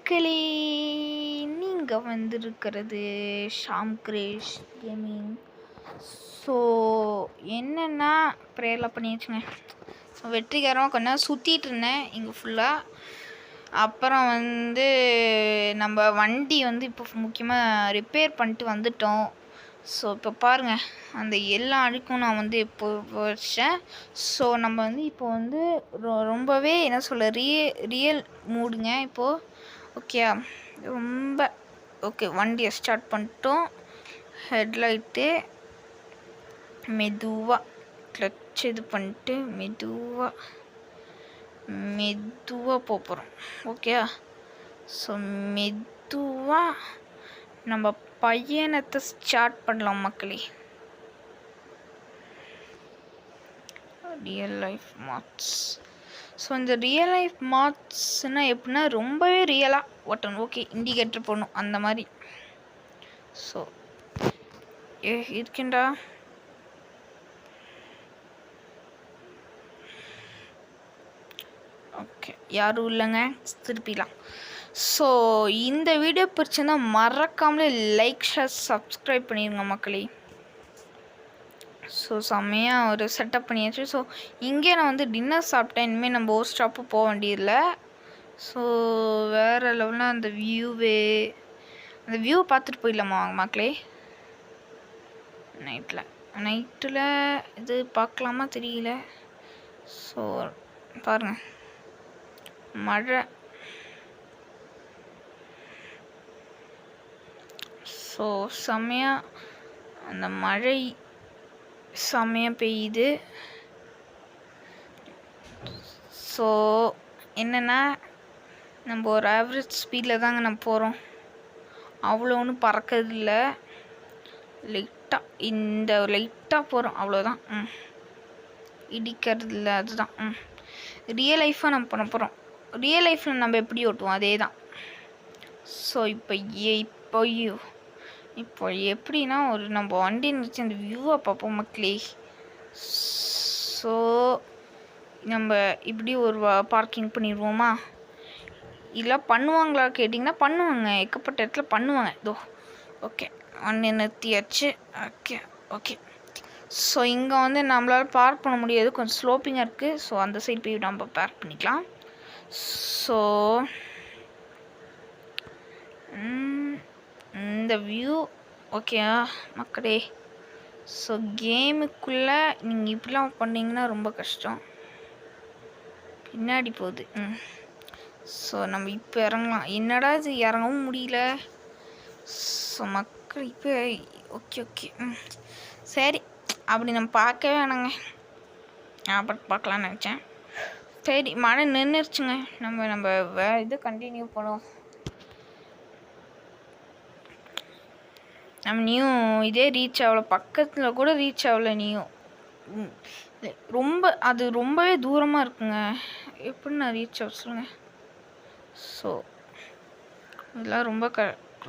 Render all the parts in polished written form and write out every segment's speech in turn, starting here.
மக்களே, நீங்க வந்திருக்கிறது ஷாம் கிரேஷ் கேமிங். ஸோ என்னென்னா ப்ரேயர்லாம் பண்ணியாச்சுங்க. ஸோ வெற்றிகரமாக கொஞ்ச நேரம் சுற்றிட்டு இருந்தேன் இங்கே ஃபுல்லாக. அப்புறம் நம்ம வண்டி இப்போ முக்கியமாக ரிப்பேர் பண்ணிட்டு வந்துட்டோம். ஸோ இப்போ பாருங்கள், அந்த எல்லா அழுக்கும் நான் இப்போ வச்சேன். ஸோ நம்ம இப்போ ரொம்பவே என்ன சொல்ல ரியல் மூடுங்க இப்போது. ஓகே, ரொம்ப ஓகே. வண்டியை ஸ்டார்ட் பண்ணிட்டோம். ஹெட்லைட்டு மெதுவாக கிளச் இது பண்ணிட்டு மெதுவாக போகிறோம். ஓகே, ஸோ மெதுவாக நம்ம பயணத்தை ஸ்டார்ட் பண்ணலாம் மக்களே. Real life மாட்ஸ். ஸோ இந்த ரியல் லைஃப் மாட்ஸ்னால் எப்படின்னா ரொம்பவே ரியலாக ஓட்டணும். ஓகே, இண்டிகேட்டர் போடணும் அந்த மாதிரி. ஸோ இருக்கேன்டா. ஓகே, யாரும் இல்லைங்க, திருப்பிடலாம். ஸோ இந்த வீடியோ பிடிச்சிருந்தா மறக்காமலே லைக், ஷேர், சப்ஸ்கிரைப் பண்ணிடுங்க மக்களே. ஸோ செம்மையாக ஒரு செட்டப் பண்ணியாச்சு. ஸோ இங்கே நான் டின்னர் சாப்பிட்டேன். இனிமேல் நம்ம ஒரு ஸ்டாப்பு போக வேண்டியதில்லை. ஸோ வேறு லெவலில் அந்த வியூ பார்த்துட்டு போயிடலாமா மக்களே. நைட்டில் இது பார்க்கலாமா தெரியல. ஸோ பாருங்கள், மழை. ஸோ செம்மையாக அந்த மழை செம்மையாக பெய்யுது. ஸோ என்னென்னா நம்ம ஒரு ஆவரேஜ் ஸ்பீடில் தாங்க நம்ம போகிறோம். அவ்வளோ ஒன்றும் பறக்கிறது இல்லை, லைட்டாக போகிறோம் அவ்வளோதான். இடிக்கிறது இல்லை, அதுதான். ரியல் லைஃப்பாக நம்ம பண்ண போகிறோம். ரியல் லைஃப்பில் நம்ம எப்படி ஓட்டுவோம் அதே தான். ஸோ இப்போ எப்படின்னா நம்ம வண்டி நினச்சி அந்த வியூவை பார்ப்போம் மக்களே. ஸோ நம்ம இப்படி ஒரு பார்க்கிங் பண்ணிடுவோமா? இல்லை பண்ணுவாங்களா கேட்டிங்கன்னா பண்ணுவாங்க, ஏகப்பட்ட இடத்துல பண்ணுவாங்க. இதோ ஓகே, வண்டி நிறுத்தியாச்சு. ஓகே. ஸோ இங்கே நம்மளால் பார்க் பண்ண முடியாது, கொஞ்சம் ஸ்லோப்பிங்காக இருக்குது. ஸோ அந்த சைடு போய் நம்ம பார்க் பண்ணிக்கலாம். ஸோ இந்த வியூ ஓகே மக்களே. ஸோ கேமுக்குள்ளே நீங்கள் இப்படிலாம் பண்ணிங்கன்னா ரொம்ப கஷ்டம். பின்னாடி போகுது. ஸோ நம்ம இப்போ இறங்கலாம். என்னடா இது இறங்கவும் முடியல. ஸோ மக்கள் இப்போ ஓகே சரி, அப்படி நம்ம பார்க்கவே வேணாங்க. அப்புறம் பார்க்கலான்னு நினச்சேன். சரி, மழை நின்றுச்சுங்க. நம்ம இது கண்டினியூ பண்ணுவோம். நம்ம நீயும் இதே ரீச் ஆகலை, பக்கத்தில் கூட ரீச் ஆகலை. நீயும் ரொம்பவே தூரமாக இருக்குங்க. எப்படி நான் ரீச் ஆக சொல்லுங்கள். ஸோ இதெல்லாம்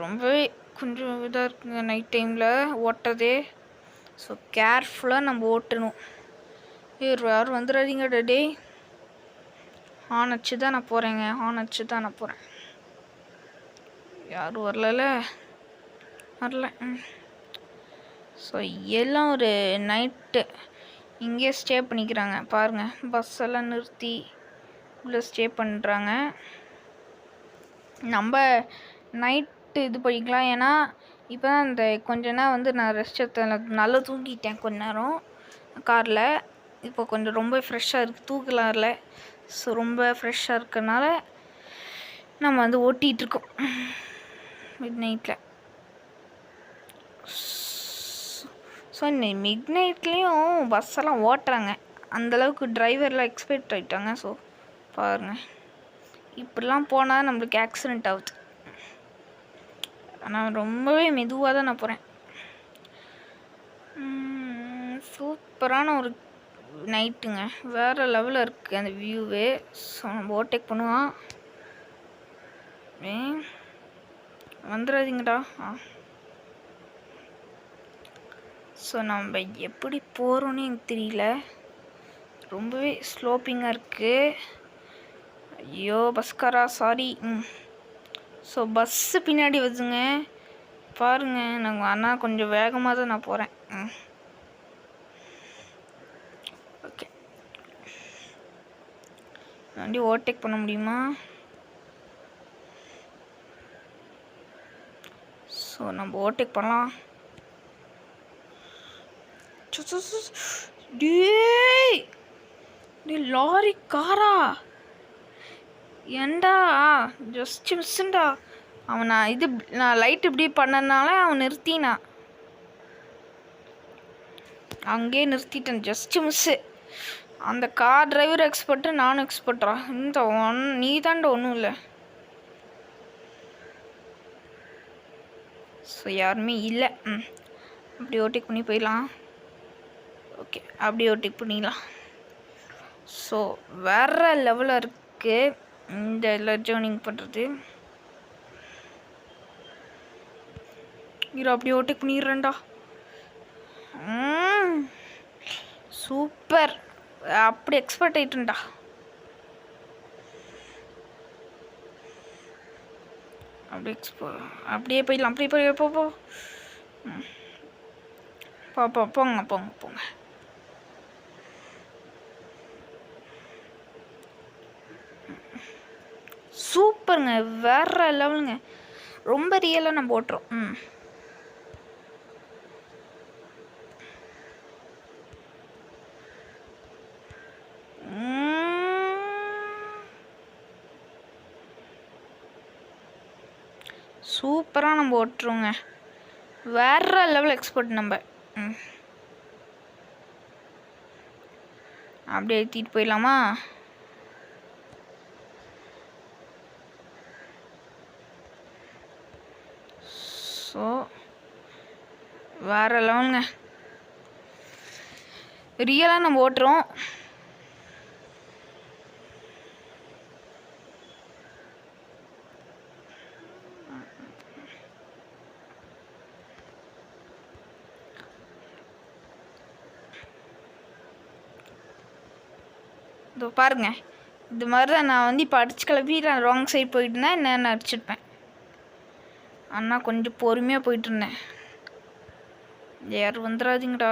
ரொம்பவே கொஞ்சம் இதாக இருக்குங்க நைட் டைமில் ஓட்டுறதே. ஸோ கேர்ஃபுல்லாக நம்ம ஓட்டணும். யாரும் வந்துடாதீங்க டே. ஹார்ன் அடிச்சு தான் நான் போகிறேன். யாரும் வரல. ஸோ எல்லாம் ஒரு நைட்டு இங்கே ஸ்டே பண்ணிக்கிறாங்க பாருங்கள். பஸ் எல்லாம் நிறுத்தி உள்ளே ஸ்டே பண்ணுறாங்க. நம்ம நைட்டு இது பண்ணிக்கலாம். ஏன்னா இப்போ தான் இந்த கொஞ்ச நேரம் நான் ரெஸ்ட் எடுத்தேன், நல்லா தூங்கிட்டேன் கொஞ்ச நேரம் காரில். இப்போ கொஞ்சம் ரொம்ப ஃப்ரெஷ்ஷாக இருக்குது, தூக்கலாம் இல்லை. ஸோ ரொம்ப ஃப்ரெஷ்ஷாக இருக்கிறதுனால நம்ம ஓட்டிகிட்ருக்கோம் மிட் நைட்டில். ஸோ இந்த மிட் நைட்லேயும் பஸ்ஸெல்லாம் ஓட்டுறாங்க. அந்தளவுக்கு டிரைவர்லாம் எக்ஸ்பெக்ட் ஆகிட்டாங்க. ஸோ பாருங்கள், இப்படிலாம் போனால் நம்மளுக்கு ஆக்சிடெண்ட் ஆகுது. ஆனால் ரொம்பவே மெதுவாக தான் நான் போகிறேன். சூப்பரான ஒரு நைட்டுங்க, வேறு லெவலில் இருக்குது அந்த வியூவே. ஸோ நம்ம ஓவர்டேக் பண்ணுவோம். வந்துடாதீங்கடா. ஸோ நம்ம எப்படி போகிறோன்னு எனக்கு தெரியல, ரொம்பவே ஸ்லோப்பிங்காக இருக்குது. ஐயோ பஸ்காரா, சாரி. ஸோ பஸ்ஸு பின்னாடி வருதுங்க பாருங்க. நாங்கள் அண்ணா கொஞ்சம் வேகமாக தான் நான் போகிறேன். ஓகே, வண்டி ஓவர்டேக் பண்ண முடியுமா? ஸோ நம்ம ஓவர்டேக் பண்ணலாம். லாரி காரா ஏண்டா ஜஸ்ட் மிஸ்ஸுண்டா. அவன் நான் லைட் இப்படி பண்ணனால அவன் நிறுத்தினான். அங்கேயே நிறுத்திட்டேன், ஜஸ்ட் மிஸ்ஸு. அந்த கார் டிரைவர் எக்ஸ்பர்ட்டு, நானும் எக்ஸ்பர்ட்டா. இந்த நீ தாண்ட ஒன்றும் இல்லை. ஸோ யாருமே இல்லை. அப்படி ஓவர்டேக் பண்ணி போயிடலாம். ஓகே, அப்படியே ஓவர்டேக் பண்ணிடலாம். ஸோ வேறு லெவலில் இருக்குது இந்த எல்லாம் ஜேர்னிங் பண்ணுறது. இரு அப்படியே ஓவர்டேக் பண்ணிடுறேன்டா. சூப்பர், அப்படி எக்ஸ்பர்ட் ஆகிட்டுண்டா. அப்படியே போயிடலாம். அப்படியே போய் போங்க போங்க போங்க. சூப்பருங்க, வேற லெவலுங்க. ரொம்ப ரியலாக நம்ம ஓட்டுறோம். சூப்பராக நம்ம ஓட்டுறோங்க. வேற லெவல் எக்ஸ்பர்ட் நம்ம. அப்படியே ஏற்றிட்டு போயிடலாமா? ஸோ வேற லெவலுங்க, ரியலாக நம்ம ஓட்டுறோம். இதோ பாருங்க, இது மாதிரி தான் நான் இப்போ அடிச்சு கிளப்பி நான் ராங் சைட் போயிட்டுனா என்னென்ன அடிச்சிருப்பேன். அண்ணா கொஞ்சம் பொறுமையாக போயிட்டுருந்தேன். யாரும் வந்துடாதீங்கடா.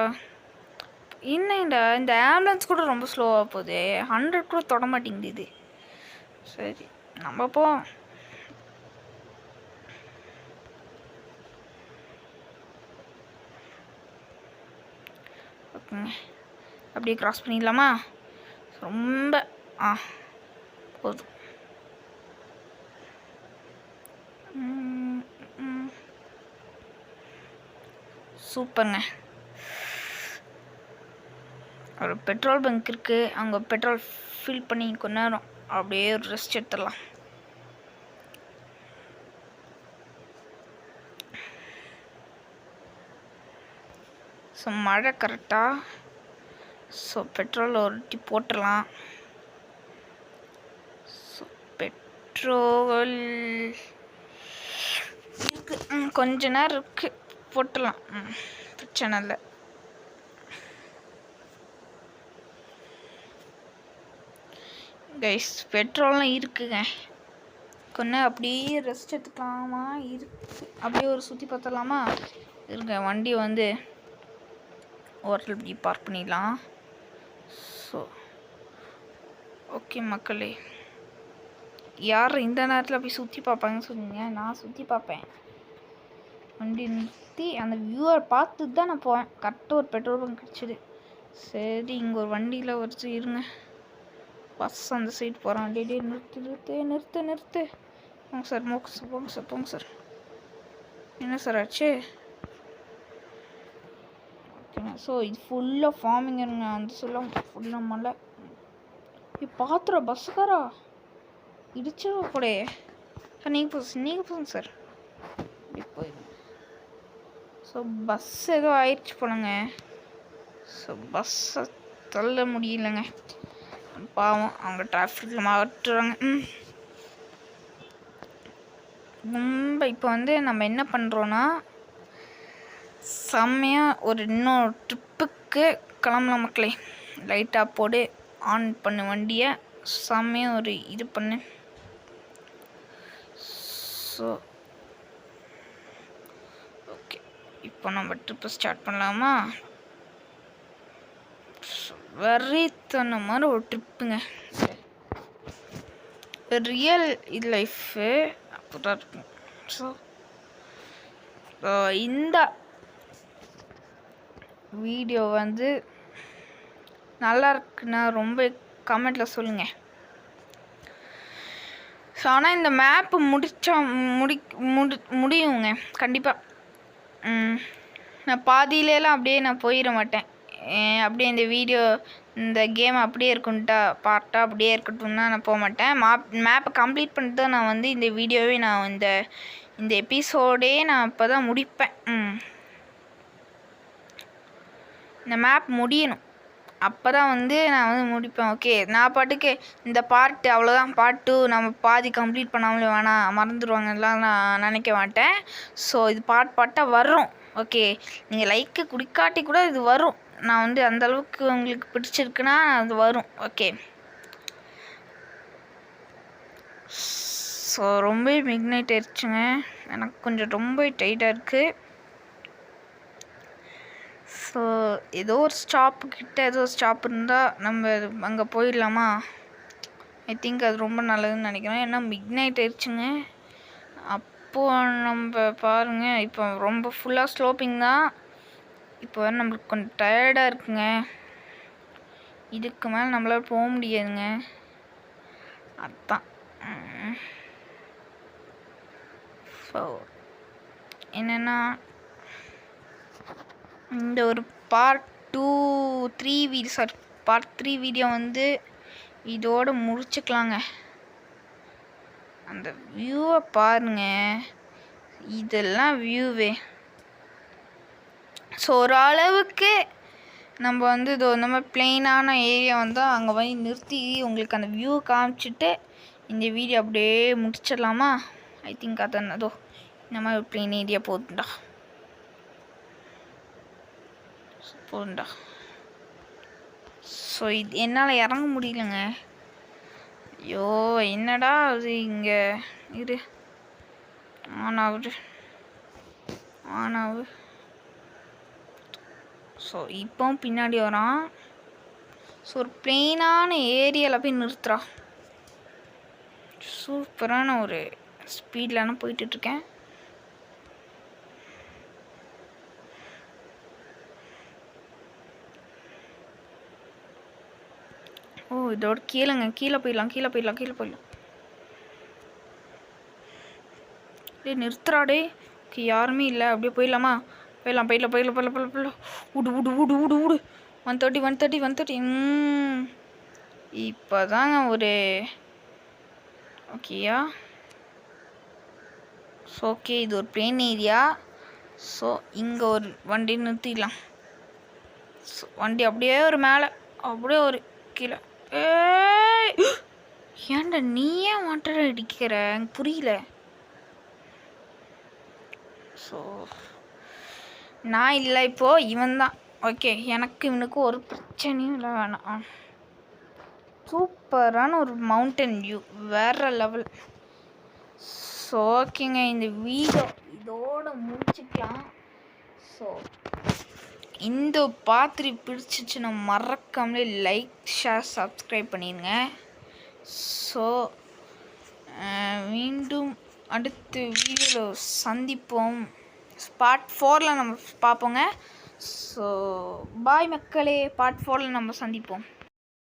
என்னடா இந்த ஆம்புலன்ஸ் கூட ரொம்ப ஸ்லோவாக போகுது. 100 கூட தொட மாட்டேங்குது இது. சரி நம்ம போ. ஓகேங்க, அப்படியே கிராஸ் பண்ணிடலாமா? ரொம்ப போதும். சூப்பருங்க. ஒரு பெட்ரோல் பங்க் இருக்குது, அங்கே பெட்ரோல் ஃபில் பண்ணி கொஞ்ச நேரம் அப்படியே ஒரு ரெஸ்ட் எடுத்துடலாம். ஸோ மழை கரெக்டாக. ஸோ பெட்ரோல் ஒரு டிப் போட்டுடலாம். ஸோ பெட்ரோல் இருக்குது, கொஞ்ச நேரம் இருக்குது, போட்டுடலாம். பிரச்சனை இல்லை. கைஸ் பெட்ரோல்லாம் இருக்குங்க. கொஞ்சம் அப்படியே ரெஸ்ட் எடுத்துக்கலாமா? இருக்கு, அப்படியே ஒரு சுற்றி பார்த்துடலாமா? இருங்க, வண்டி ஓரத்தில் இப்படி பார்க் பண்ணிடலாம். ஸோ ஓகே மக்களே, யார் இந்த நேரத்தில் போய் சுற்றி பார்ப்பாங்கன்னு சொன்னீங்க? நான் சுற்றி பார்ப்பேன். வண்டி நிறுத்தி அந்த வியூவை பார்த்துட்டு தான் நான் போவேன். கரெக்டாக ஒரு பெட்ரோல் பங்க் கிடச்சிது. சரி, இங்கே ஒரு வண்டியில் வச்சு இருங்க, பஸ் அந்த சைடு போகிறான். டே நிறுத்து. போங்க சார், போங்க சார். என்ன சார் ஆச்சு? ஓகேண்ணா. ஸோ இது ஃபுல்லாக ஃபார்மிங் இருங்க. அந்த சொல்ல ஃபுல்லாக மழை. பார்த்துற பஸ்ஸுக்காரா இடிச்சிட கூட. சார் நீங்கள் போங்க சார். இப்படி போயிடுங்க. ஸோ பஸ் ஏதோ ஆயிடுச்சு போலங்க. ஸோ பஸ்ஸை தள்ள முடியலைங்க. பாவம், அவங்க டிராஃபிக்கில் மாட்டுறாங்க. ரொம்ப இப்போ நம்ம என்ன பண்ணுறோன்னா, செம்மையாக ஒரு இன்னொரு ட்ரிப்புக்கு கிளம்பலாம் மக்களே. லைட்டாக போடு, ஆன் பண்ணு வண்டியை, செம்மையாக ஒரு இது பண்ணு. ஸோ ஸோ ஓகே, இப்போ நம்ம ட்ரிப்பை ஸ்டார்ட் பண்ணலாமா? வெறித்தனமான ஒரு ட்ரிப்புங்க, ரியல் லைஃபு அப்போதான் இருக்கும். ஸோ இந்த வீடியோ வந்து நல்லா இருக்குன்னா ரொம்ப கமெண்ட்டில் சொல்லுங்கள். ஸோ ஆனால் இந்த மேப்பு முடியுங்க கண்டிப்பாக. நான் பாதியிலலாம் அப்படியே நான் போயிட மாட்டேன். அப்படியே இந்த வீடியோ இந்த கேம் அப்படியே இருக்குன்ட்டா பார்ட்டாக அப்படியே இருக்கட்டும்னா நான் போக மாட்டேன். மேப்பை கம்ப்ளீட் பண்ணிட்டு தான் நான் வந்து இந்த வீடியோவே நான் இந்த எபிசோடே நான் அப்போ தான் முடிப்பேன். இந்த மேப் முடியணும், அப்போ தான் வந்து நான் வந்து முடிப்பேன். ஓகே, நான் பாட்டுக்கு இந்த பார்ட்டு அவ்வளோதான், பார்ட் 2 நம்ம பாதி கம்ப்ளீட் பண்ணாமலே வேணாம் மறந்துடுவாங்கலாம் நான் நினைக்க மாட்டேன். ஸோ இது பார்ட்டாக வரும். ஓகே, நீங்கள் லைக்கு குடிக்காட்டி கூட இது வரும். நான் வந்து அந்தளவுக்கு உங்களுக்கு பிடிச்சிருக்குன்னா அது வரும். ஓகே, ஸோ ரொம்ப மிட்நைட் ஆயிடுச்சுங்க, எனக்கு கொஞ்சம் ரொம்ப டைட்டாக இருக்குது. ஸோ ஏதோ ஒரு ஸ்டாப் இருந்தால் நம்ம அங்கே போயிடலாமா? ஐ திங்க் அது ரொம்ப நல்லதுன்னு நினைக்கிறேன். ஏன்னா மிட்நைட் ஆயிடுச்சுங்க. அப்போது நம்ம பாருங்கள், இப்போ ரொம்ப ஃபுல்லாக ஸ்லோப்பிங் தான். இப்போ நம்மளுக்கு கொஞ்சம் டயர்டாக இருக்குங்க, இதுக்கு மேலே நம்மளால் போக முடியாதுங்க. அதுதான் ஸோ என்னென்னா இந்த ஒரு பார்ட் 3 வீடியோ வந்து இதோடு முடிச்சுக்கலாங்க. அந்த வியூவை பாருங்க, இதெல்லாம் வியூவே. ஸோ ஒரு அளவுக்கு நம்ம வந்து இதோ இந்த மாதிரி பிளெயினான ஏரியா வந்தால் அங்கே போய் நிறுத்தி உங்களுக்கு அந்த வியூ காமிச்சிட்டு இந்த வீடியோ அப்படியே முடிச்சிடலாமா? ஐ திங்க் அதான் அதோ இந்த மாதிரி பிளெயின் ஏரியா போதுண்டா. ஸோ இது என்னால் இறங்க முடியலங்க. ஐயோ என்னடா அது, இங்கே இரு ஆனாவு. ஸோ இப்போவும் பின்னாடி வரான். ஸோ ஒரு பிளெயினான ஏரியாவில் போய் நிறுத்துறா. சூப்பரான ஒரு ஸ்பீடில் நான் போயிட்டுருக்கேன். ஓ இதோட கீழே போயிடலாம். டே நிறுத்துறாடே. ஓகே யாருமே இல்லை, அப்படியே போயிடலாமா? போயிடலாம். விடு 130. இப்போ தாங்க ஒரு ஓகேயா. ஸோ ஓகே, இது ஒரு பிளேன் ஏரியா. ஸோ இங்கே ஒரு வண்டி நிறுத்திடலாம். ஸோ வண்டி அப்படியே ஒரு மேலே, அப்படியே ஒரு கீழே. ஏன்டா நீ ஏன் வாட்டர் அடிக்கிற, எனக்கு புரியல. ஸோ நான் இல்லை, இப்போது இவன் தான். ஓகே, எனக்கு இவனுக்கு ஒரு பிரச்சனையும் இல்லை, வேணாம். சூப்பரான ஒரு மவுண்டன் வியூ, வேறு லெவல். ஸோ ஓகேங்க, இந்த வீடியோ இதோடு முடிச்சுக்கலாம். ஸோ இந்த பாத்திரி பிடிச்சிச்சுன்னா மறக்காமலே லைக், ஷேர், சப்ஸ்கிரைப் பண்ணிடுங்க. ஸோ மீண்டும் அடுத்த வீடியோவில் சந்திப்போம். பார்ட் 4ல் நம்ம பார்ப்போங்க. ஸோ பாய் மக்களே, பார்ட் 4ல் நம்ம சந்திப்போம்.